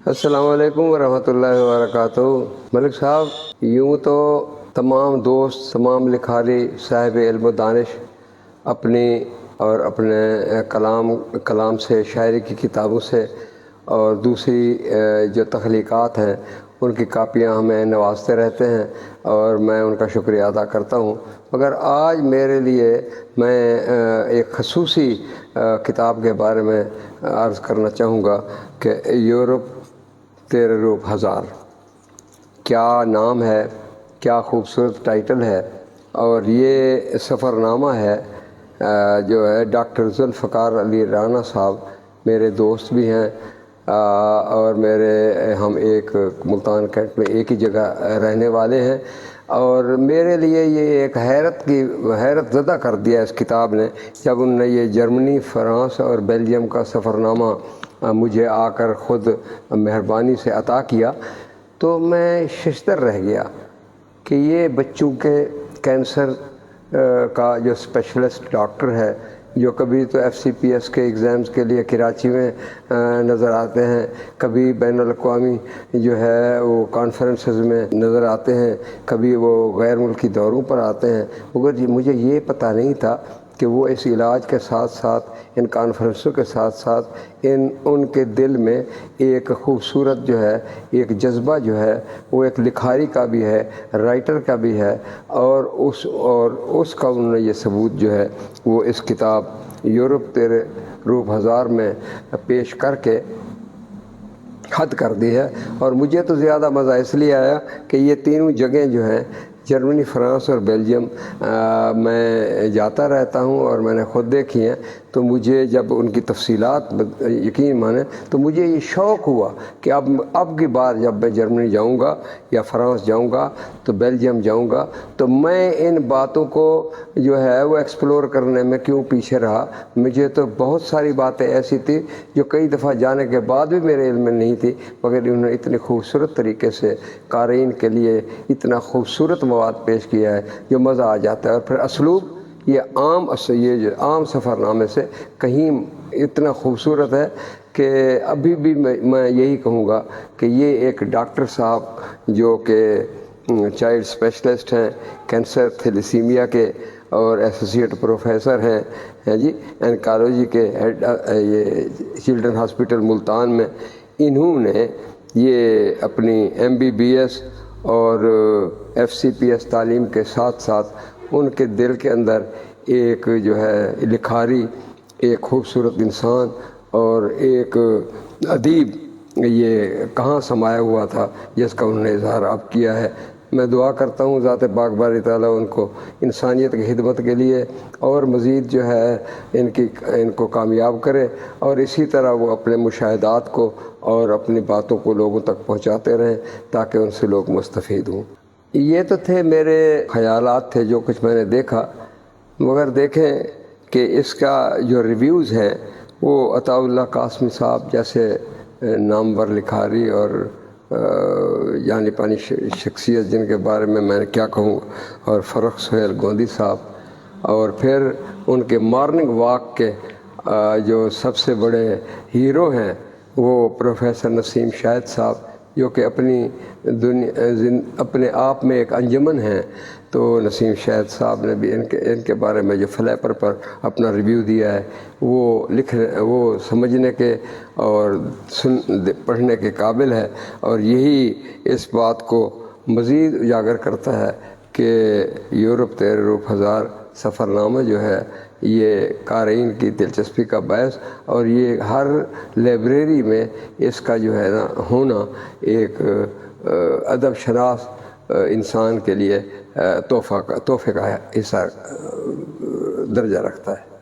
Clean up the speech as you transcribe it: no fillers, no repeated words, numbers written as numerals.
السلام علیکم ورحمۃ اللہ وبرکاتہ۔ ملک صاحب، یوں تو تمام دوست، تمام لکھاری صاحب علم و دانش اپنے کلام سے، شاعری کی کتابوں سے اور دوسری جو تخلیقات ہیں ان کی کاپیاں ہمیں نوازتے رہتے ہیں اور میں ان کا شکریہ ادا کرتا ہوں۔ مگر آج میرے لیے میں ایک خصوصی کتاب کے بارے میں عرض کرنا چاہوں گا کہ یورپ تیرے روپ ہزار۔ کیا نام ہے، کیا خوبصورت ٹائٹل ہے، اور یہ سفر نامہ ہے جو ہے ڈاکٹر ذوالفقار علی رانا صاحب، میرے دوست بھی ہیں اور ہم ایک ملتان کینٹ میں ایک ہی جگہ رہنے والے ہیں، اور میرے لیے یہ ایک حیرت زدہ کر دیا اس کتاب نے جب انہوں نے یہ جرمنی، فرانس اور بیلجیم کا سفر نامہ مجھے آ کر خود مہربانی سے عطا کیا، تو میں ششدر رہ گیا کہ یہ بچوں کے کینسر کا جو اسپیشلسٹ ڈاکٹر ہے، جو کبھی تو FCPS کے ایگزامز کے لیے کراچی میں نظر آتے ہیں، کبھی بین الاقوامی جو ہے وہ کانفرنسز میں نظر آتے ہیں، کبھی وہ غیر ملکی دوروں پر آتے ہیں، مگر مجھے یہ پتہ نہیں تھا کہ وہ اس علاج کے ساتھ ساتھ، ان کانفرنسوں کے ساتھ ساتھ ان کے دل میں ایک خوبصورت جو ہے ایک جذبہ جو ہے وہ ایک لکھاری کا بھی ہے، رائٹر کا بھی ہے، اور اس کا انہوں نے یہ ثبوت جو ہے وہ اس کتاب یورپ تیرے روپ ہزار میں پیش کر کے حد کر دی ہے۔ اور مجھے تو زیادہ مزہ اس لیے آیا کہ یہ تینوں جگہیں جو ہیں، جرمنی، فرانس اور بیلجیم، میں جاتا رہتا ہوں اور میں نے خود دیکھی ہیں، تو مجھے جب ان کی تفصیلات یقین مانیں تو مجھے یہ شوق ہوا کہ اب کی بار جب میں جرمنی جاؤں گا یا فرانس جاؤں گا تو بیلجیم جاؤں گا، تو میں ان باتوں کو جو ہے وہ ایکسپلور کرنے میں کیوں پیچھے رہا۔ مجھے تو بہت ساری باتیں ایسی تھی جو کئی دفعہ جانے کے بعد بھی میرے علم میں نہیں تھی، مگر انہوں نے اتنے خوبصورت طریقے سے قارئین کے لیے اتنا خوبصورت مواد پیش کیا ہے جو مزہ آ جاتا ہے، اور پھر اسلوب یہ عام سفر نامے سے کہیں اتنا خوبصورت ہے کہ ابھی بھی میں یہی کہوں گا کہ یہ ایک ڈاکٹر صاحب جو کہ چائلڈ اسپیشلسٹ ہیں، کینسر تھیلیسیمیا کے، اور ایسوسیٹ پروفیسر ہیں جی اینکالوجی کے ہیڈ یہ چلڈرن ہاسپٹل ملتان میں، انہوں نے یہ اپنی MBBS اور FCPS تعلیم کے ساتھ ساتھ ان کے دل کے اندر ایک جو ہے لکھاری، ایک خوبصورت انسان اور ایک ادیب یہ کہاں سمایا ہوا تھا جس کا انہوں نے اظہار اب کیا ہے۔ میں دعا کرتا ہوں ذات پاک باری تعالیٰ ان کو انسانیت کی خدمت کے لیے اور مزید جو ہے ان کو کامیاب کرے، اور اسی طرح وہ اپنے مشاہدات کو اور اپنی باتوں کو لوگوں تک پہنچاتے رہیں تاکہ ان سے لوگ مستفید ہوں۔ یہ تو تھے میرے خیالات تھے جو کچھ میں نے دیکھا، مگر دیکھیں کہ اس کا جو ریویوز ہیں وہ عطاء اللہ قاسمی صاحب جیسے نامور لکھاری اور جانی پانی شخصیت جن کے بارے میں نے کیا کہوں، اور فرخ سہیل گوندی صاحب، اور پھر ان کے مارننگ واک کے جو سب سے بڑے ہیرو ہیں وہ پروفیسر نسیم شاہد صاحب، جو کہ اپنے آپ میں ایک انجمن ہیں۔ تو نسیم شاہد صاحب نے بھی ان کے بارے میں جو فلیپر پر اپنا ریویو دیا ہے وہ سمجھنے کے اور پڑھنے کے قابل ہے، اور یہی اس بات کو مزید اجاگر کرتا ہے کہ یورپ تیرے روپ ہزار سفر نامہ جو ہے یہ قارئین کی دلچسپی کا باعث، اور یہ ہر لائبریری میں اس کا جو ہے نا ہونا ایک ادب شناس انسان کے لیے تحفے کا حصہ درجہ رکھتا ہے۔